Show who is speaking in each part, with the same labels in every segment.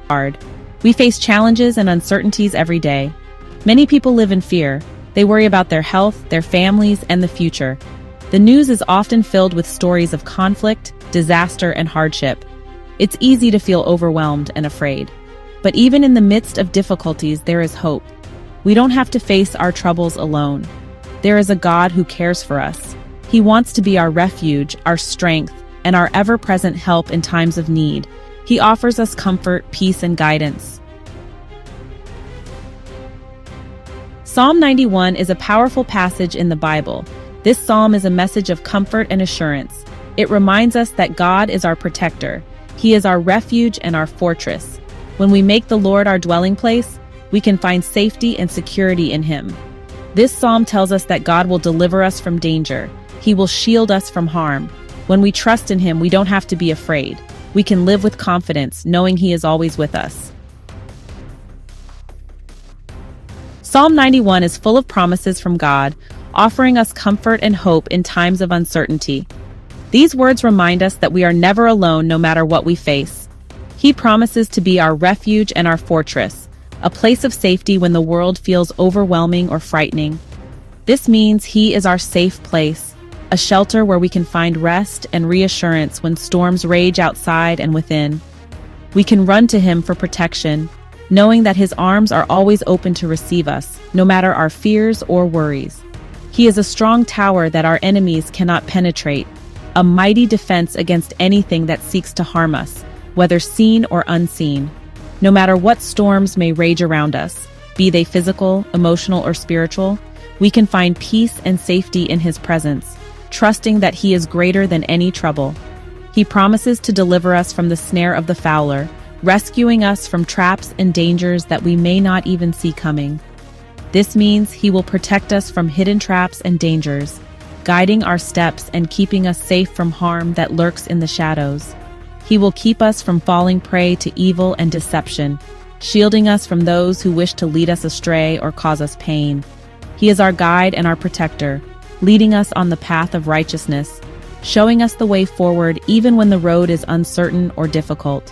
Speaker 1: hard. We face challenges and uncertainties every day. Many people live in fear. They worry about their health, their families, and the future. The news is often filled with stories of conflict, disaster, and hardship. It's easy to feel overwhelmed and afraid. But even in the midst of difficulties, there is hope. We don't have to face our troubles alone. There is a God who cares for us. He wants to be our refuge, our strength, and our ever-present help in times of need. He offers us comfort, peace, and guidance. Psalm 91 is a powerful passage in the Bible. This psalm is a message of comfort and assurance. It reminds us that God is our protector. He is our refuge and our fortress. When we make the Lord our dwelling place, we can find safety and security in Him. This psalm tells us that God will deliver us from danger. He will shield us from harm. When we trust in Him, we don't have to be afraid. We can live with confidence, knowing He is always with us. Psalm 91 is full of promises from God, offering us comfort and hope in times of uncertainty. These words remind us that we are never alone no matter what we face. He promises to be our refuge and our fortress, a place of safety when the world feels overwhelming or frightening. This means He is our safe place, a shelter where we can find rest and reassurance when storms rage outside and within. We can run to Him for protection, knowing that His arms are always open to receive us, no matter our fears or worries. He is a strong tower that our enemies cannot penetrate, a mighty defense against anything that seeks to harm us, whether seen or unseen. No matter what storms may rage around us, be they physical, emotional, or spiritual, we can find peace and safety in His presence, trusting that He is greater than any trouble. He promises to deliver us from the snare of the fowler, rescuing us from traps and dangers that we may not even see coming. This means He will protect us from hidden traps and dangers, guiding our steps and keeping us safe from harm that lurks in the shadows. He will keep us from falling prey to evil and deception, shielding us from those who wish to lead us astray or cause us pain. He is our guide and our protector, leading us on the path of righteousness, showing us the way forward even when the road is uncertain or difficult.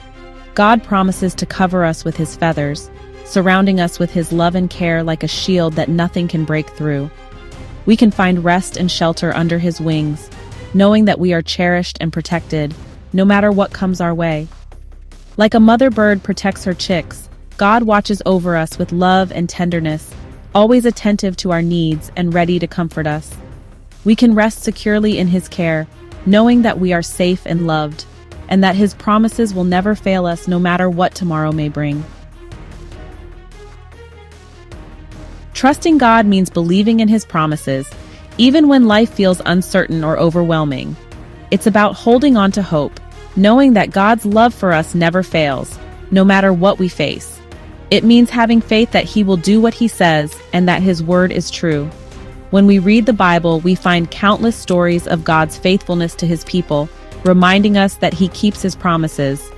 Speaker 1: God promises to cover us with His feathers, surrounding us with His love and care like a shield that nothing can break through. We can find rest and shelter under His wings, knowing that we are cherished and protected, no matter what comes our way. Like a mother bird protects her chicks, God watches over us with love and tenderness, always attentive to our needs and ready to comfort us. We can rest securely in His care, knowing that we are safe and loved, and that His promises will never fail us no matter what tomorrow may bring. Trusting God means believing in His promises, even when life feels uncertain or overwhelming. It's about holding on to hope, knowing that God's love for us never fails, no matter what we face. It means having faith that He will do what He says and that His word is true. When we read the Bible, we find countless stories of God's faithfulness to His people, reminding us that He keeps His promises.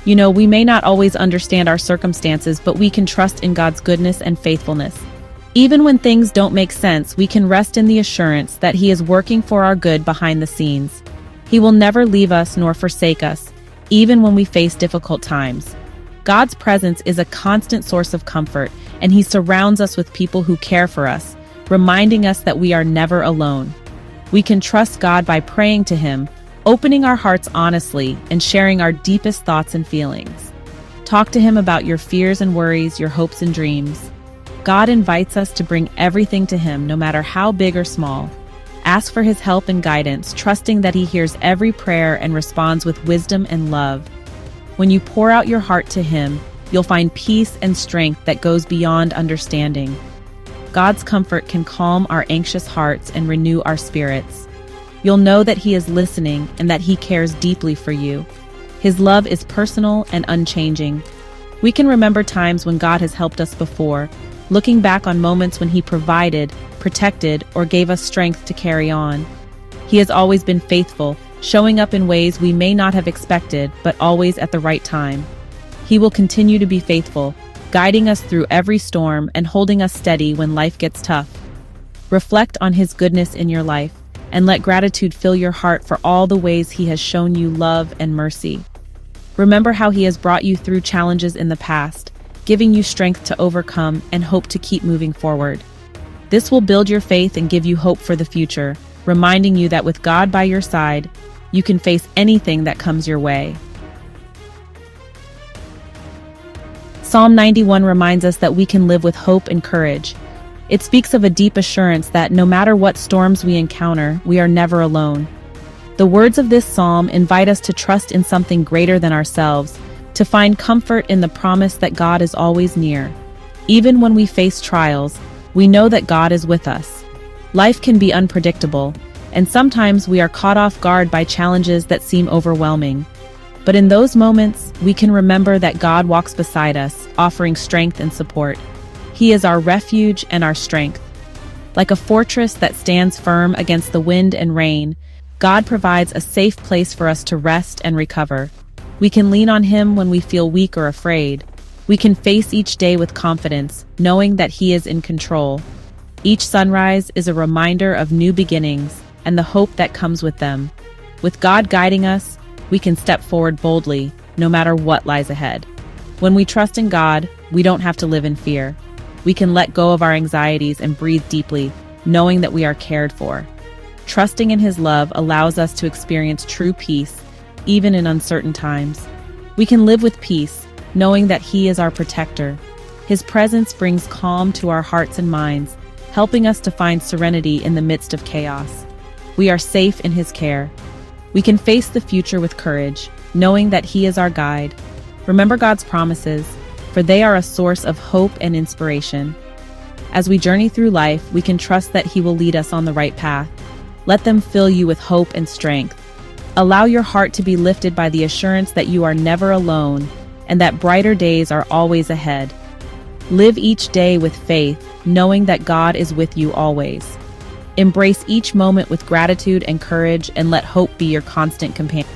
Speaker 1: We may not always understand our circumstances, but we can trust in God's goodness and faithfulness. Even when things don't make sense, we can rest in the assurance that He is working for our good behind the scenes. He will never leave us nor forsake us, even when we face difficult times. God's presence is a constant source of comfort, and He surrounds us with people who care for us, reminding us that we are never alone. We can trust God by praying to Him, opening our hearts honestly, and sharing our deepest thoughts and feelings. Talk to Him about your fears and worries, your hopes and dreams. God invites us to bring everything to Him, no matter how big or small. Ask for His help and guidance, trusting that He hears every prayer and responds with wisdom and love. When you pour out your heart to Him, you'll find peace and strength that goes beyond understanding. God's comfort can calm our anxious hearts and renew our spirits. You'll know that He is listening and that He cares deeply for you. His love is personal and unchanging. We can remember times when God has helped us before, looking back on moments when He provided, protected, or gave us strength to carry on. He has always been faithful, showing up in ways we may not have expected, but always at the right time. He will continue to be faithful, guiding us through every storm and holding us steady when life gets tough. Reflect on His goodness in your life, and let gratitude fill your heart for all the ways He has shown you love and mercy. Remember how He has brought you through challenges in the past, giving you strength to overcome and hope to keep moving forward. This will build your faith and give you hope for the future, reminding you that with God by your side, you can face anything that comes your way. Psalm 91 reminds us that we can live with hope and courage. It speaks of a deep assurance that no matter what storms we encounter, we are never alone. The words of this psalm invite us to trust in something greater than ourselves, to find comfort in the promise that God is always near. Even when we face trials, we know that God is with us. Life can be unpredictable, and sometimes we are caught off guard by challenges that seem overwhelming. But in those moments, we can remember that God walks beside us, offering strength and support. He is our refuge and our strength. Like a fortress that stands firm against the wind and rain, God provides a safe place for us to rest and recover. We can lean on Him when we feel weak or afraid. We can face each day with confidence, knowing that He is in control. Each sunrise is a reminder of new beginnings and the hope that comes with them. With God guiding us, we can step forward boldly, no matter what lies ahead. When we trust in God, we don't have to live in fear. We can let go of our anxieties and breathe deeply, knowing that we are cared for. Trusting in His love allows us to experience true peace, even in uncertain times. We can live with peace, knowing that He is our protector. His presence brings calm to our hearts and minds, helping us to find serenity in the midst of chaos. We are safe in His care. We can face the future with courage, knowing that He is our guide. Remember God's promises, for they are a source of hope and inspiration. As we journey through life, we can trust that He will lead us on the right path. Let them fill you with hope and strength. Allow your heart to be lifted by the assurance that you are never alone and that brighter days are always ahead. Live each day with faith, knowing that God is with you always. Embrace each moment with gratitude and courage, and let hope be your constant companion.